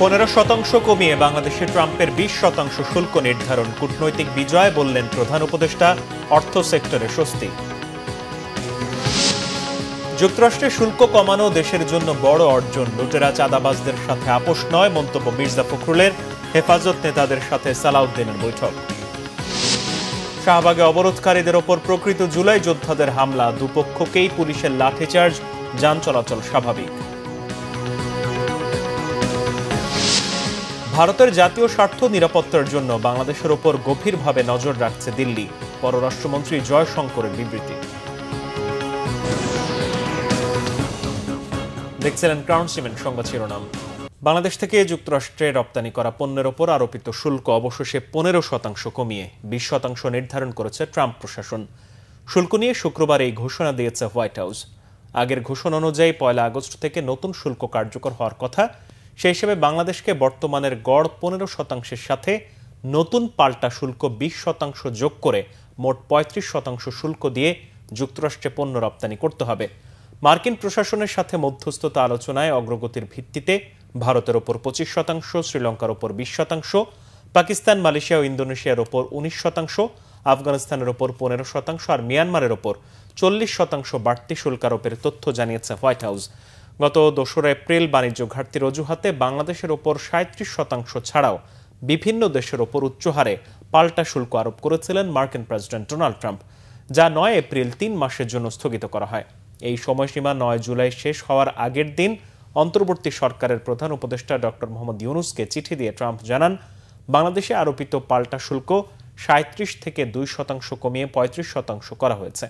15% কমিয়ে বাংলাদেশে ট্রাম্পের 20% শুল্ক নির্ধারণ কূটনৈতিক বিজয় বললেন প্রধান উপদেষ্টা। অর্থ সেক্টরে স্বস্তি। যুক্তরাষ্ট্রে শুল্ক কমানো দেশের জন্য বড় অর্জন, লুটেরা চাঁদাবাজদের সাথে আপোষ নয় মন্তব্য মির্জা ফখরুলের। হেফাজত নেতাদের সাথে সালাউদ্দিনের বৈঠক। শাহবাগে অবরোধকারীদের ওপর প্রকৃত জুলাই যোদ্ধাদের হামলা, দুপক্ষকেই পুলিশের লাঠিচার্জ, যান চলাচল স্বাভাবিক। ভারতের জাতীয় স্বার্থ নিরাপত্তার জন্য বাংলাদেশের ওপর গভীরভাবে নজর রাখছে দিল্লি, পররাষ্ট্রমন্ত্রী জয়শঙ্করের বিবৃতি। দেখছিলেন ক্রাউন সিমেন্ট সংবাদ শিরোনাম। বাংলাদেশ থেকে যুক্তরাষ্ট্রে রপ্তানি করা পণ্যের ওপর আরোপিত শুল্ক অবশেষে 15% কমিয়ে 20% নির্ধারণ করেছে ট্রাম্প প্রশাসন। শুল্ক নিয়ে শুক্রবার এই ঘোষণা দিয়েছে হোয়াইট হাউস। আগের ঘোষণা অনুযায়ী 1 আগস্ট থেকে নতুন শুল্ক কার্যকর হওয়ার কথা। সেই হিসেবে বাংলাদেশকে বর্তমানের গড় 15%-এর সাথে নতুন পাল্টা শুল্ক 20% যোগ করে মোট 35% শুল্ক দিয়ে যুক্তরাষ্ট্রে পণ্য রপ্তানি করতে হবে। মার্কিন প্রশাসনের সাথে মধ্যস্থতা আলোচনায় অগ্রগতির ভিত্তিতে ভারতের ওপর 25%, শ্রীলঙ্কার ওপর 20%, পাকিস্তান, মালয়েশিয়া ও ইন্দোনেশিয়ার ওপর 19%, আফগানিস্তানের ওপর 15% আর মিয়ানমারের ওপর 40% বাড়তি শুল্ক আরোপের তথ্য জানিয়েছে হোয়াইট হাউস। গত 2 এপ্রিল বাণিজ্য ঘাটতির অজুহাতে বাংলাদেশের ওপর 37% ছাড়াও বিভিন্ন দেশের ওপর উচ্চহারে পাল্টা শুল্ক আরোপ করেছিলেন মার্কিন প্রেসিডেন্ট ডোনাল্ড ট্রাম্প, যা 9 এপ্রিল 3 মাসের জন্য স্থগিত করা হয়। এই সময়সীমা 9 জুলাই শেষ হওয়ার আগের দিন অন্তর্বর্তী সরকারের প্রধান উপদেষ্টা ডক্টর মোহাম্মদ ইউনুসকে চিঠি দিয়ে ট্রাম্প জানান, বাংলাদেশে আরোপিত পাল্টা শুল্ক 37 থেকে 2% কমিয়ে 35% করা হয়েছে।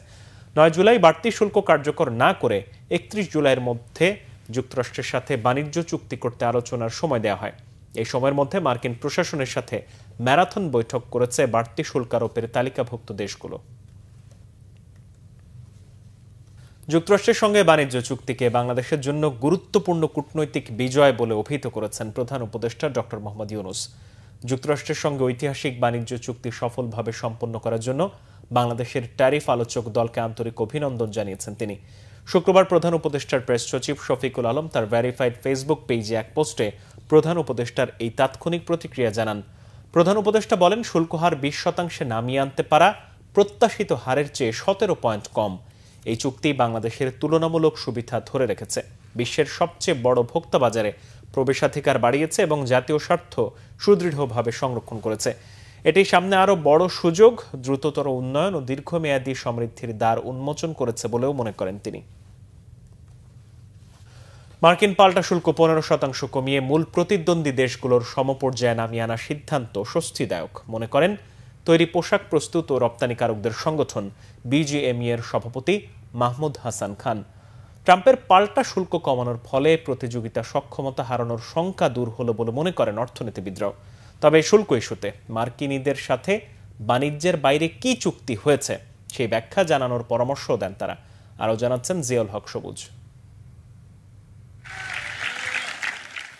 9 জুলাই বাড়তি শুল্ক কার্যকর না করে 31 জুলাইয়ের মধ্যে যুক্তরাষ্ট্রের সাথে বাণিজ্য চুক্তি করতে আলোচনার সময় দেওয়া হয়। এই সময়ের মধ্যে মার্কিন প্রশাসনের সাথে ম্যারাথন বৈঠক করেছে বাড়তি শুল্ক আরোপের তালিকাভুক্ত দেশগুলো। যুক্তরাষ্ট্রের সঙ্গে বাণিজ্য চুক্তিকে বাংলাদেশের জন্য গুরুত্বপূর্ণ কূটনৈতিক বিজয় বলে অভিহিত করেছেন প্রধান উপদেষ্টা ডক্টর মোহাম্মদ ইউনুস। যুক্তরাষ্ট্রের সঙ্গে ঐতিহাসিক বাণিজ্য চুক্তি সফলভাবে সম্পন্ন করার জন্য বাংলাদেশের ট্যারিফ আলোচক দলকে আন্তরিক অভিনন্দন জানিয়েছেন তিনি। শুক্রবার প্রধান উপদেষ্টার প্রেস সচিব শফিকুল আলম তার ভেরিফাইড ফেসবুক পেজে এক পোস্টে প্রধান উপদেষ্টার এই তাৎক্ষণিক প্রতিক্রিয়া জানান। প্রধান উপদেষ্টা বলেন, শুল্ক হার 20% নামিয়ে আনতে পারা প্রত্যাশিত হারের চেয়ে 17 পয়েন্ট কম। এই চুক্তি বাংলাদেশের তুলনামূলক সুবিধা ধরে রেখেছে, বিশ্বের সবচেয়ে বড় ভোক্তা বাজারে প্রবেশাধিকার বাড়িয়েছে এবং জাতীয় স্বার্থ সুদৃঢ়ভাবে সংরক্ষণ করেছে। এটি সামনে আরও বড় সুযোগ, দ্রুততর উন্নয়ন ও দীর্ঘমেয়াদী সমৃদ্ধির দ্বার উন্মোচন করেছে বলেও মনে করেন তিনি। মার্কিন পাল্টা শুল্ক 15% কমিয়ে মূল প্রতিদ্বন্দ্বী দেশগুলোর সমপর্যায়ে নামিয়ে আনার সিদ্ধান্ত স্বস্তিদায়ক মনে করেন তৈরি পোশাক প্রস্তুত ও রপ্তানিকারকদের সংগঠন বিজিএমই এর সভাপতি মাহমুদ হাসান খান। ট্রাম্পের পাল্টা শুল্ক কমানোর ফলে প্রতিযোগিতা সক্ষমতা হারানোর শঙ্কা দূর হলো বলে মনে করেন অর্থনীতিবিদরাও। তবে শুল্ক ইস্যুতে মার্কিনীদের সাথে বাণিজ্যের বাইরে কি চুক্তি হয়েছে সেই ব্যাখ্যা জানানোর পরামর্শ দেন তারা। আরও জানাচ্ছেন জিয়াউল হক সবুজ।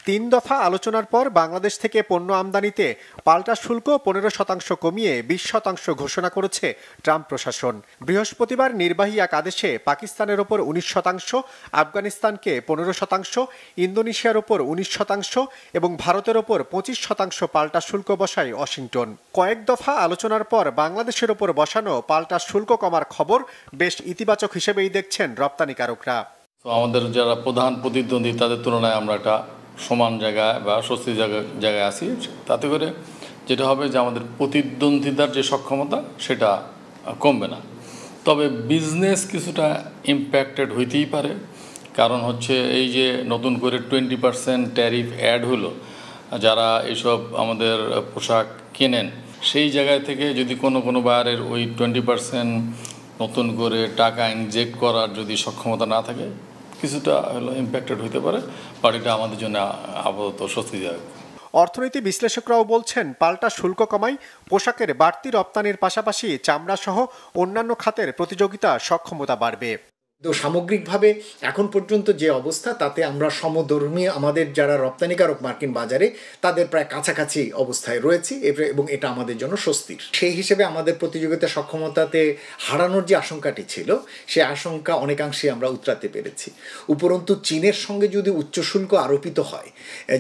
3 দফা আলোচনার পর বাংলাদেশ থেকে পণ্য আমদানিতে পাল্টা শুল্ক 15% কমিয়ে 20% ঘোষণা করেছে ট্রাম্প প্রশাসন। বৃহস্পতিবার নির্বাহী এক আদেশে পাকিস্তানের ওপর 19%, আফগানিস্তানকে 15%, ইন্দোনেশিয়ার ওপর 19% এবং ভারতের ওপর 25% পাল্টা শুল্ক বসায় ওয়াশিংটন। কয়েক দফা আলোচনার পর বাংলাদেশের ওপর বসানো পাল্টা শুল্ক কমার খবর বেশ ইতিবাচক হিসেবেই দেখছেন রপ্তানিকারকরা। আমাদের যারা প্রধান প্রতিদ্বন্দ্বী তাদের তুলনায় আমরা একটা সমান জায়গায় বা স্বস্তির জায়গায় আছি। তাতে করে যেটা হবে যে আমাদের প্রতিদ্বন্দ্বিতার যে সক্ষমতা সেটা কমবে না। তবে বিজনেস কিছুটা ইম্প্যাক্টেড হইতেই পারে, কারণ হচ্ছে এই যে নতুন করে 20% ট্যারিফ অ্যাড হলো, যারা এসব আমাদের পোশাক কেনেন সেই জায়গায় থেকে যদি কোনো বায়ারের ওই 20% নতুন করে টাকা ইনজেক্ট করার যদি সক্ষমতা না থাকে কিছুটা হলো ইম্প্যাক্টেড হইতে পারে, বাট এটা আমাদের জন্য আপাতত স্বস্তিদায়ক। অর্থনীতি বিশ্লেষকরাও বলছেন, পাল্টা শুল্ক কমায় পোশাকের বাড়তি রপ্তানির পাশাপাশি চামড়া সহ অন্যান্য খাতের প্রতিযোগিতা সক্ষমতা বাড়বে। তো সামগ্রিকভাবে এখন পর্যন্ত যে অবস্থা তাতে আমরা সমধর্মী আমাদের যারা রপ্তানিকারক মার্কিন বাজারে তাদের প্রায় কাছাকাছি অবস্থায় রয়েছি এবং এটা আমাদের জন্য স্বস্তির। সেই হিসেবে আমাদের প্রতিযোগিতা সক্ষমতাতে হারানোর যে আশঙ্কাটি ছিল সে আশঙ্কা অনেকাংশে আমরা উতরাতে পেরেছি। উপরন্তু চীনের সঙ্গে যদি উচ্চ শুল্ক আরোপিত হয়,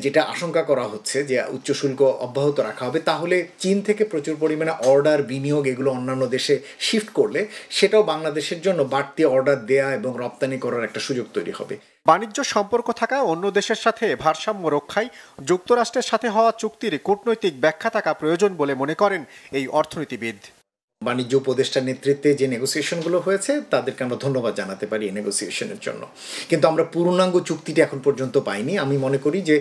যেটা আশঙ্কা করা হচ্ছে যে উচ্চ শুল্ক অব্যাহত রাখা হবে, তাহলে চীন থেকে প্রচুর পরিমাণে অর্ডার বিনিয়োগ এগুলো অন্যান্য দেশে শিফট করলে সেটাও বাংলাদেশের জন্য বাড়তি অর্ডার দেয়া এবং রপ্তানি করার একটা সুযোগ তৈরি হবে। বাণিজ্য সম্পর্ক থাকা অন্য দেশের সাথে ভারসাম্য রক্ষায় যুক্তরাষ্ট্রের সাথে হওয়া চুক্তির কূটনৈতিক ব্যাখ্যা থাকা প্রয়োজন বলে মনে করেন এই অর্থনীতিবিদ। বাণিজ্য উপদেষ্টার নেতৃত্বে যে নেগোসিয়েশনগুলো হয়েছে তাদেরকে আমরা ধন্যবাদ জানাতে পারি এই নেগোসিয়েশনের জন্য, কিন্তু আমরা পূর্ণাঙ্গ চুক্তিটি এখন পর্যন্ত পাইনি। আমি মনে করি যে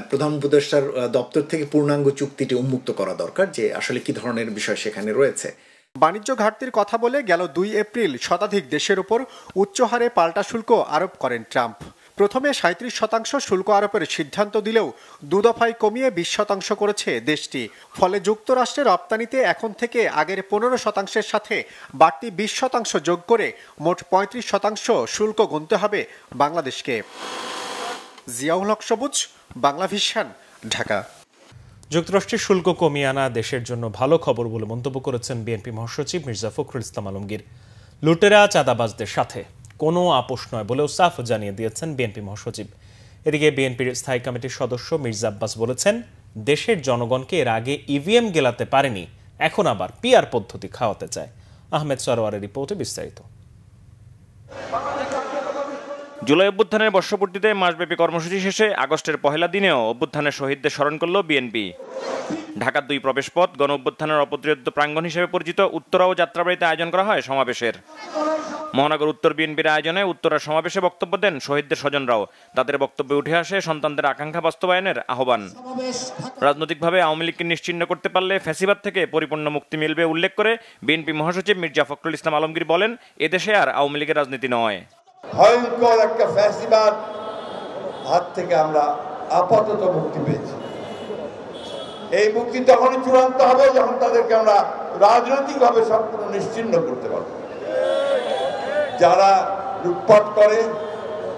প্রধান উপদেষ্টার দপ্তর থেকে পূর্ণাঙ্গ চুক্তিটি উন্মুক্ত করা দরকার, যে আসলে কি ধরনের বিষয় সেখানে রয়েছে। বাণিজ্য ঘাটতির কথা বলে গেল ২ এপ্রিল শতাধিক দেশের উপর উচ্চ হারে পাল্টা শুল্ক আরোপ করেন ট্রাম্প। প্রথমে ৩৭% শুল্ক আরোপের সিদ্ধান্ত দিলেও ২ দফায় কমিয়ে ২০% করেছে দেশটি। ফলে যুক্তরাষ্ট্রের রপ্তানিতে এখন থেকে আগের ১৫%-এর সাথে বাড়তি ২০% যোগ করে মোট ৩৫% শুল্ক গুনতে হবে বাংলাদেশকে। জিয়াউল হক সবুজ, বাংলা ভিশন, ঢাকা। যুক্তরাষ্ট্রের শুল্ক কমিয়ে আনা দেশের জন্য ভালো খবর বলে মন্তব্য করেছেন বিএনপি মহাসচিব মির্জা ফখরুল ইসলাম আলমগীর। লুটেরা চাঁদাবাজদের সাথে কোনো আপোষ নয় বলেও সাফ জানিয়ে দিয়েছেন বিএনপি মহাসচিব। এদিকে বিএনপির স্থায়ী কমিটির সদস্য মির্জা আব্বাস বলেছেন, দেশের জনগণকে এর আগে ইভিএম গেলাতে পারেনি, এখন আবার পিআর পদ্ধতি খাওয়াতে চায়। আহমেদ সরওয়ারের রিপোর্টে বিস্তারিত। জুলাই অভ্যুত্থানের বর্ষপূর্তিতে মাসব্যাপী কর্মসূচি শেষে আগস্টের পহেলা দিনেও অভ্যুত্থানের শহীদদের স্মরণ করল বিএনপি। ঢাকার ২ প্রবেশপথ গণ অভ্যুত্থানের অপ্রতিরোধ্য প্রাঙ্গণ হিসেবে পরিচিত উত্তরা ও যাত্রাবাড়িতে আয়োজন করা হয় সমাবেশের। মহানগর উত্তর বিএনপির আয়োজনে উত্তরার সমাবেশে বক্তব্য দেন শহীদদের স্বজনরাও। তাদের বক্তব্যে উঠে আসে সন্তানদের আকাঙ্ক্ষা বাস্তবায়নের আহ্বান। রাজনৈতিকভাবে আওয়ামী লীগকে নিশ্চিহ্ন করতে পারলে ফ্যাসিবাদ থেকে পরিপূর্ণ মুক্তি মিলবে উল্লেখ করে বিএনপি মহাসচিব মির্জা ফখরুল ইসলাম আলমগীর বলেন, এদেশে আর আওয়ামী লীগের রাজনীতি নয়, ভয়ঙ্কর একটা ফ্যাসিবাদ হাত থেকে আমরা আপাতত মুক্তি পেয়েছি। এই মুক্তি তখনই চূড়ান্ত হবে যখন তাদেরকে আমরা রাজনৈতিকভাবে সম্পূর্ণ নিশ্চিহ্ন করতে পারব। যারা লুটপাট করে,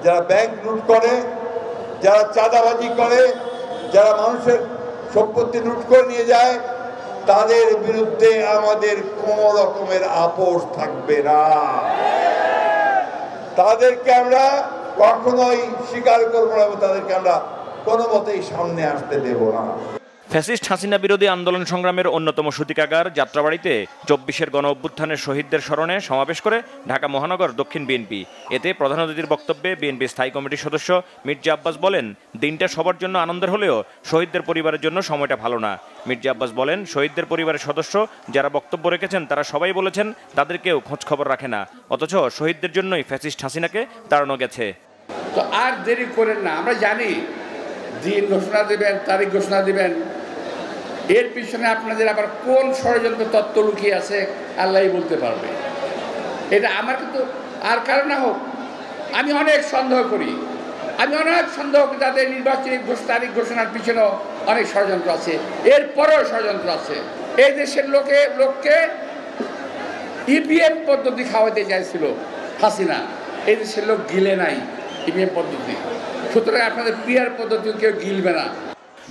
যারা ব্যাংক লুট করে, যারা চাঁদাবাজি করে, যারা মানুষের সম্পত্তি লুট করে নিয়ে যায়, তাদের বিরুদ্ধে আমাদের কোনো রকমের আপোষ থাকবে না। তাদেরকে আমরা কখনোই স্বীকার করবো না, তাদেরকে আমরা কোনো মতেই সামনে আসতে দেব না। ফ্যাসিস্ট হাসিনা বিরোধী আন্দোলন সংগ্রামের অন্যতম সূতিকাগার যাত্রাবাড়িতে ২৪-এর গণ অভ্যুত্থানের শহীদদের স্মরণে সমাবেশ করে ঢাকা মহানগর দক্ষিণ বিএনপি। এতে প্রধান অতিথির বক্তব্যে বিএনপি স্থায়ী কমিটির সদস্য মির্জা আব্বাস বলেন, দিনটা সবার জন্য আনন্দের হলেও শহীদদের পরিবারের জন্য সময়টা ভালো না। মির্জা আব্বাস বলেন, শহীদদের পরিবারের সদস্য যারা বক্তব্য রেখেছেন তারা সবাই বলেছেন তাদের কেউ খোঁজ খবর রাখে না, অথচ শহীদদের জন্যই ফ্যাসিস্ট হাসিনাকে তাড়ানো গেছে। তো আর দেরি করেন না, আমরা জানি দিন ঘোষণা দেবেন, তারিখ ঘোষণা দেবেন, এর পিছনে আপনাদের আবার কোন ষড়যন্ত্র তত্ত্ব লুকিয়ে আছে আল্লাহই বলতে পারবে। এটা আমার কিন্তু আর কারণ না হোক, আমি অনেক সন্দেহ করি, তাদের নির্বাচনী তারিখ ঘোষণার পিছনেও অনেক ষড়যন্ত্র আছে, এরপরেও ষড়যন্ত্র আছে। এই দেশের লোককে ইভিএম পদ্ধতি খাওয়াতে চাইছিল হাসিনা, এই দেশের লোক গিলে নাই ইভিএম পদ্ধতি, সুতরাং আপনাদের পিআর পদ্ধতি কেউ গিলবে না।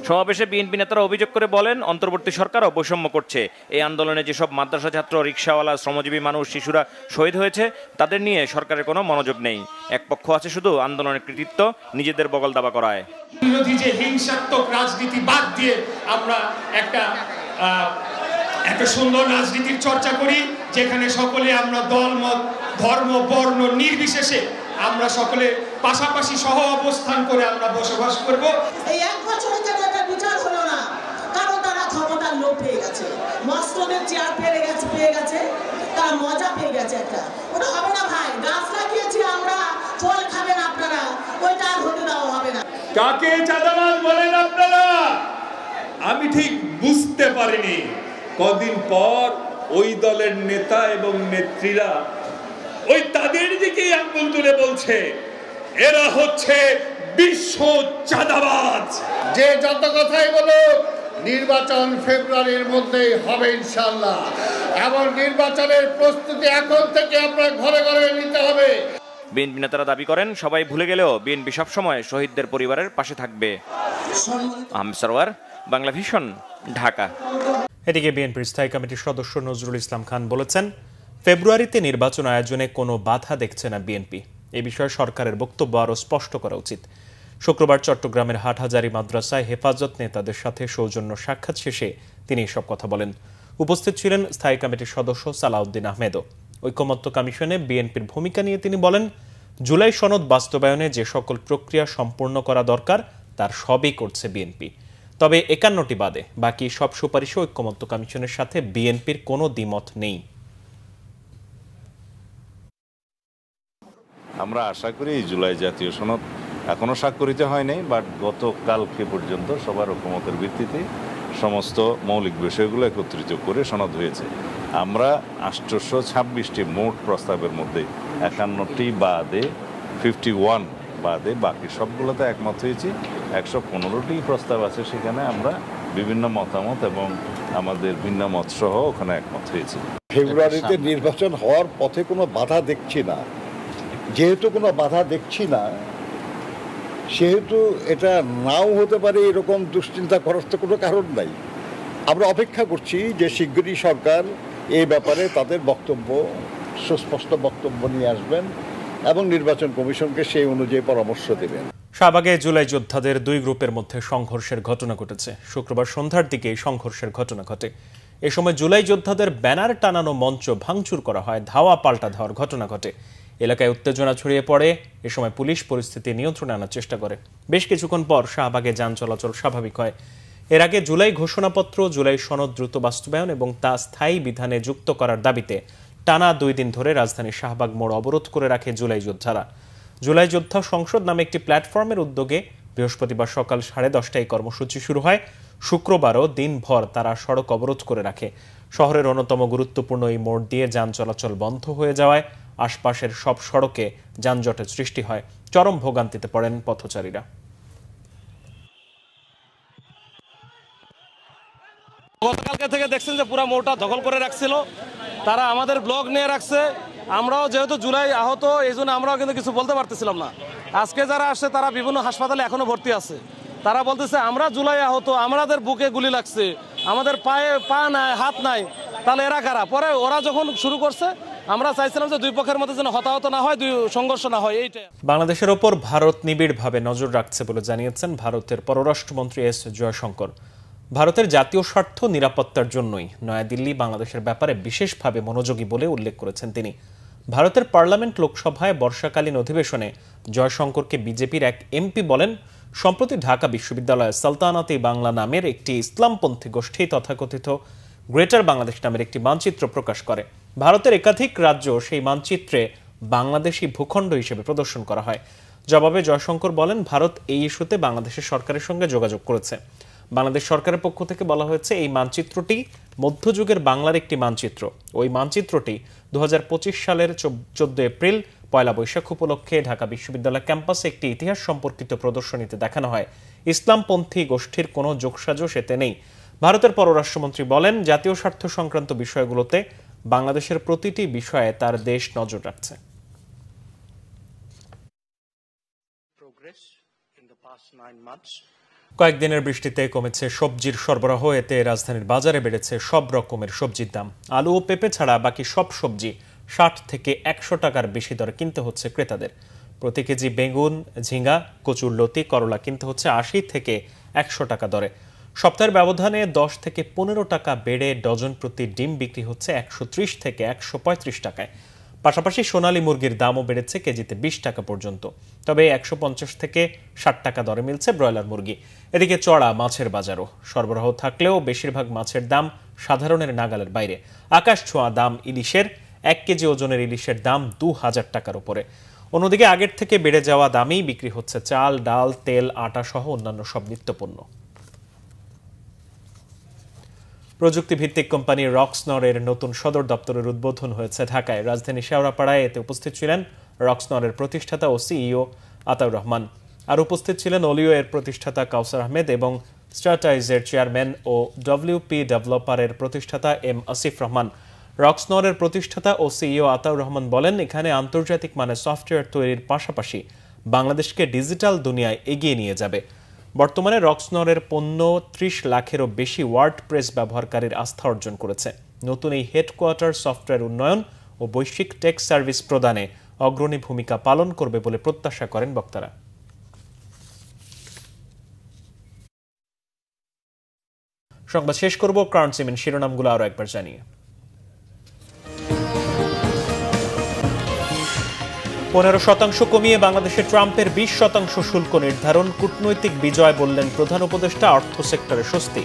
সমাবেশে বিএনপি নেতারা অভিযোগ করে বলেন, অন্তর্বর্তী সরকারও বৈষম্য করছে। এই আন্দোলনে যেসব মাদ্রাসা ছাত্র, রিকশাওয়ালা, শ্রমজীবী মানুষ, শিশুরা শহীদ হয়েছে তাদের নিয়ে সরকারের কোনো মনোযোগ নেই। এক পক্ষ আছে শুধু আন্দোলনের কৃতিত্ব নিজেদের বগল দাবা করায়। বিরোধী যে হিংসাত্মক রাজনীতি বাদ দিয়ে আমরা একটা সুন্দর রাজনীতির চর্চা করি, যেখানে সকলে আমরা দলমত, ধর্ম, বর্ণ নির্বিশেষে আমরা সকলে পাশাপাশি সহ অবস্থান করে আমরা বসবাস করব। এই এক বছরে কেন এটা বিচার হলো না? কারণ তারা ক্ষমতার লোভ পেয়ে গেছে, মস্কোদের চেয়ার পেয়ে গেছে, তার মজা পেয়ে গেছে। একটা ওটা হবে না ভাই, গাছ লাগিয়েছি আমরা, ফল খাবেন আপনারা, ওইটা আর হতে দেওয়া হবে না। কাকে চাঁদাবাজ বলেন আপনারা? আমি ঠিক বুঝতে পারিনি। কদিন পর ওই দলের নেতা এবং নেত্রীরা ওই তাদের দিকেই আঙ্গুল তুলে বলছে এরা হচ্ছে বিশ্ব চাঁদাবাজ। যে যত কথাই বলুক, নির্বাচন ফেব্রুয়ারির মধ্যেই হবে ইনশাআল্লাহ। এবং নির্বাচনের প্রস্তুতি এখন থেকে আপনার ঘরে ঘরে নিতে হবে। বিএনপি নেতারা দাবি করেন সবাই ভুলে গেলেও বিএনপি সবসময় শহীদদের পরিবারের পাশে থাকবে। আহমেদ সরওয়ার, বাংলা ভিশন, ঢাকা। এদিকে বিএনপির স্থায়ী কমিটির সদস্য নজরুল ইসলাম খান বলেছেন, ফেব্রুয়ারিতে নির্বাচন আয়োজনে কোনো বাধা দেখছে না বিএনপি। এ বিষয়ে সরকারের বক্তব্য আরও স্পষ্ট করা উচিত। শুক্রবার চট্টগ্রামের হাটহাজারী মাদ্রাসায় হেফাজত নেতাদের সাথে সৌজন্য সাক্ষাৎ শেষে তিনি এসব কথা বলেন। উপস্থিত ছিলেন স্থায়ী কমিটির সদস্য সালাউদ্দিন আহমেদও। ঐকমত্য কমিশনে বিএনপির ভূমিকা নিয়ে তিনি বলেন, জুলাই সনদ বাস্তবায়নে যে সকল প্রক্রিয়া সম্পূর্ণ করা দরকার তার সবই করছে বিএনপি। তবে ৫১টি বাদে বাকি সব সুপারিশে ঐকমত্য কমিশনের সাথে বিএনপির কোনো দ্বিমত নেই। আমরা আশা করি জুলাই জাতীয় সনদ এখনো স্বাক্ষরিত হয় নাই, বাট গতকালকে পর্যন্ত সবার ঐকমতের ভিত্তিতে সমস্ত মৌলিক বিষয়গুলো একত্রিত করে সনদ হয়েছে। আমরা ৮২৬টি মোট প্রস্তাবের মধ্যে ৫১টি বাদে 51 বাদে বাকি সবগুলোতে একমত হয়েছি। ১১৫টি প্রস্তাব আছে, সেখানে আমরা বিভিন্ন মতামত এবং আমাদের ভিন্ন মত সহ ওখানে একমত হয়েছি। ফেব্রুয়ারিতে নির্বাচন হওয়ার পথে কোনো বাধা দেখছি না। যেহেতু কোনো বাধা দেখছি না, সেহেতু এটা নাও হতে পারে এরকম দুশ্চিন্তা করার তো কোনো কারণ নাই। আমরা অপেক্ষা করছি যে শিগগিরই সরকার এই ব্যাপারে তাদের বক্তব্য, সুস্পষ্ট বক্তব্য নিয়ে আসবেন এবং নির্বাচন কমিশনকে সেই অনুযায়ী পরামর্শ দেবেন। শাহবাগে জুলাই যোদ্ধাদের দুই গ্রুপের মধ্যে সংঘর্ষের ঘটনা ঘটেছে। শুক্রবার সন্ধ্যার দিকে এই সংঘর্ষের ঘটনা ঘটে। এ সময় জুলাই যোদ্ধাদের ব্যানার টানানো মঞ্চ ভাঙচুর করা হয়, ধাওয়া পাল্টা ধাওয়ার ঘটনা ঘটে। এলাকায় উত্তেজনা ছড়িয়ে পড়ে। এ সময় পুলিশ পরিস্থিতি নিয়ন্ত্রণে আনার চেষ্টা করে। বেশ কিছুক্ষণ পর শাহবাগে যান চলাচল স্বাভাবিক হয়। এর আগে জুলাই ঘোষণাপত্র, জুলাই সনদ দ্রুত বাস্তবায়ন এবং তা স্থায়ী বিধানে যুক্ত করার দাবিতে টানা ২ দিন ধরে রাজধানীর শাহবাগ মোড় অবরোধ করে রাখে জুলাই যোদ্ধারা। জুলাই যোদ্ধা সংসদ নামে একটি প্ল্যাটফর্মের উদ্যোগে বৃহস্পতিবার সকাল 10:30টায় কর্মসূচি শুরু হয়। শুক্রবারও দিনভর তারা সড়ক অবরোধ করে রাখে। শহরের অন্যতম গুরুত্বপূর্ণ এই মোড় দিয়ে যান চলাচল বন্ধ হয়ে যাওয়ায় আশপাশের সব সড়কে যানজটের সৃষ্টি হয়। চরম ভোগান্তিতে পড়েন পথচারীরা। গতকালকে থেকে দেখছেন যে পুরো মোড়টা দখল করে রাখছিল, তারা আমাদের ব্লক নিয়ে রাখছে। আমরাও যেহেতু জুলাই আহত, এই জন্য আমরাও কিন্তু কিছু বলতে পারতেছিলাম না। আজকে যারা আসছে তারা বিভিন্ন হাসপাতালে এখনো ভর্তি আছে। তারা বলতেছে আমরা জুলাই আহত, আমাদের বুকে গুলি লাগছে, আমাদের পায়ে পা নাই, হাত নাই। তাহলে এরা কারা? পরে ওরা যখন শুরু করছে, আমরা চাইছিলাম যে দুই পক্ষের মধ্যে যেন হতাহত না হয়, দুই সংঘর্ষ না হয়। এইটা বাংলাদেশের ওপর ভারত নিবিড়ভাবে নজর রাখছে বলে জানিয়েছেন ভারতের পররাষ্ট্রমন্ত্রী এস জয়শঙ্কর। ভারতের জাতীয় স্বার্থ নিরাপত্তার জন্যই নয়াদিল্লি বাংলাদেশের ব্যাপারে বিশেষভাবে মনোযোগী বলে উল্লেখ করেছেন তিনি। ভারতের পার্লামেন্ট লোকসভায় বর্ষাকালীন অধিবেশনে জয়শঙ্করকে বিজেপির এক এমপি বলেন, সম্প্রতি ঢাকা বিশ্ববিদ্যালয়ে সালতানাতে বাংলা নামের একটি ইসলামপন্থী গোষ্ঠী তথাকথিত গ্রেটার বাংলাদেশ নামের একটি মানচিত্র প্রকাশ করে। ভারতের একাধিক রাজ্য সেই মানচিত্রে বাংলাদেশি ভূখণ্ড হিসেবে প্রদর্শন করা হয়। জবাবে জয়শঙ্কর বলেন, ভারত এই ইস্যুতে বাংলাদেশের সরকারের সঙ্গে যোগাযোগ করেছে। বাংলাদেশ সরকারের পক্ষ থেকে বলা হয়েছে, এই মানচিত্রটি মধ্যযুগের বাংলার একটি মানচিত্র। ওই মানচিত্রটি 2025 সালের 14 এপ্রিল পয়লা বৈশাখ উপলক্ষে ঢাকা বিশ্ববিদ্যালয় ক্যাম্পাসে একটি ইতিহাস সম্পর্কিত প্রদর্শনীতে দেখানো হয়। ইসলামপন্থী গোষ্ঠীর কোনো যোগসাজশ এতে নেই। ভারতের পররাষ্ট্রমন্ত্রী বলেন, জাতীয় স্বার্থ সংক্রান্ত বিষয়গুলোতে বাংলাদেশের প্রতিটি বিষয়ে তার দেশ নজর রাখছে। কয়েকদিনের বৃষ্টিতে কমেছে সবজির সরবরাহ। এতে রাজধানীর বাজারে বেড়েছে সব রকমের সবজির দাম। আলু ও পেঁপে ছাড়া বাকি সব সবজি 60 থেকে 100 টাকার বেশি দরে কিনতে হচ্ছে ক্রেতাদের। প্রতি কেজি বেগুন, ঝিঙ্গা, কচুর লতি, করলা কিনতে হচ্ছে 80 থেকে 100 টাকা দরে। সপ্তাহের ব্যবধানে 10 থেকে 15 টাকা বেড়ে ডজন প্রতি ডিম বিক্রি হচ্ছে 130 থেকে 135 টাকায়। পাশাপাশি সোনালী মুরগির দামও বেড়েছে কেজিতে 20 টাকা পর্যন্ত। তবে 150 থেকে 60 টাকা দরে মিলছে ব্রয়লার মুরগি। এদিকে চড়া মাছের বাজারও। সরবরাহ থাকলেও বেশিরভাগ মাছের দাম সাধারণের নাগালের বাইরে। আকাশ ছোঁয়া দাম ইলিশের। 1 কেজি ওজনের ইলিশের দাম 2000 টাকার উপরে। অন্যদিকে আগের থেকে বেড়ে যাওয়া দামেই বিক্রি হচ্ছে চাল, ডাল, তেল, আটা সহ অন্যান্য সব নিত্যপণ্য। প্রযুক্তিভিত্তিক কোম্পানি রক্সনরের নতুন সদর দপ্তরের উদ্বোধন হয়েছে ঢাকায়। রাজধানী শেওড়াপাড়ায় এতে উপস্থিত ছিলেন রক্সনরের প্রতিষ্ঠাতা ও সিইও আতাউর রহমান। আর উপস্থিত ছিলেন অলিও এর প্রতিষ্ঠাতা কাউসার আহমেদ এবং স্টারটাইজের চেয়ারম্যান ও ডব্লিউপি ডেভেলপারের প্রতিষ্ঠাতা এম আসিফ রহমান। রক্সনরের প্রতিষ্ঠাতা ও সিইও আতাউর রহমান বলেন, এখানে আন্তর্জাতিক মানের সফটওয়্যার তৈরির পাশাপাশি বাংলাদেশকে ডিজিটাল দুনিয়ায় এগিয়ে নিয়ে যাবে। বর্তমানে রক্সনরের পণ্য 30 লাখেরও বেশি ওয়ার্ডপ্রেস ব্যবহারকারীর আস্থা অর্জন করেছে। নতুন এই হেডকোয়ার্টার সফটওয়্যার উন্নয়ন ও বৈশ্বিক টেক সার্ভিস প্রদানে অগ্রণী ভূমিকা পালন করবে বলে প্রত্যাশা করেন বক্তারা। সংবাদ শেষ করব ক্রাউন সিমেন্ট শিরোনামগুলো আরো একবার জানিয়ে। 15% কমিয়ে বাংলাদেশে ট্রাম্পের 20% শুল্ক নির্ধারণ, কূটনৈতিক বিজয় বললেন প্রধান উপদেষ্টা, অর্থ সেক্টরে স্বস্তি।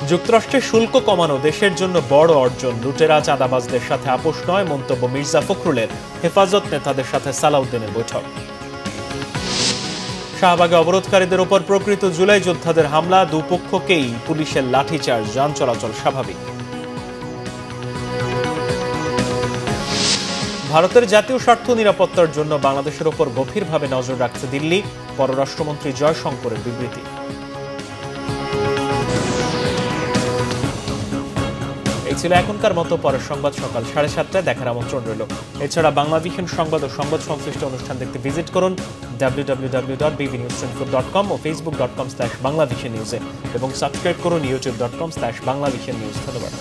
যুক্তরাষ্ট্রের শুল্ক কমানো দেশের জন্য বড় অর্জন, লুটেরা চাঁদাবাজদের সাথে আপোষ নয় মন্তব্য মির্জা ফখরুলের, হেফাজত নেতাদের সাথে সালাউদ্দিনের বৈঠক। শাহবাগে অবরোধকারীদের উপর প্রকৃত জুলাই যোদ্ধাদের হামলা, দুপক্ষকেই পুলিশের লাঠিচার্জ, যান চলাচল স্বাভাবিক। ভারতের জাতীয় স্বার্থ নিরাপত্তার জন্য বাংলাদেশের উপর গভীরভাবে নজর রাখছে দিল্লি, পররাষ্ট্রমন্ত্রী জয়শঙ্করের বিবৃতি। এই ছিল এখনকার মতো, পরের সংবাদ সকাল 7:30টায় দেখার আমন্ত্রণ রইল। এছাড়া বাংলাভিশন সংবাদ ও সংবাদ সংশ্লিষ্ট অনুষ্ঠান দেখতে ভিজিট করুন www.bbnews24.com ও facebook.com/banglavishnnews এবং সাবস্ক্রাইব করুন youtube.com/banglavishnnews। ধন্যবাদ।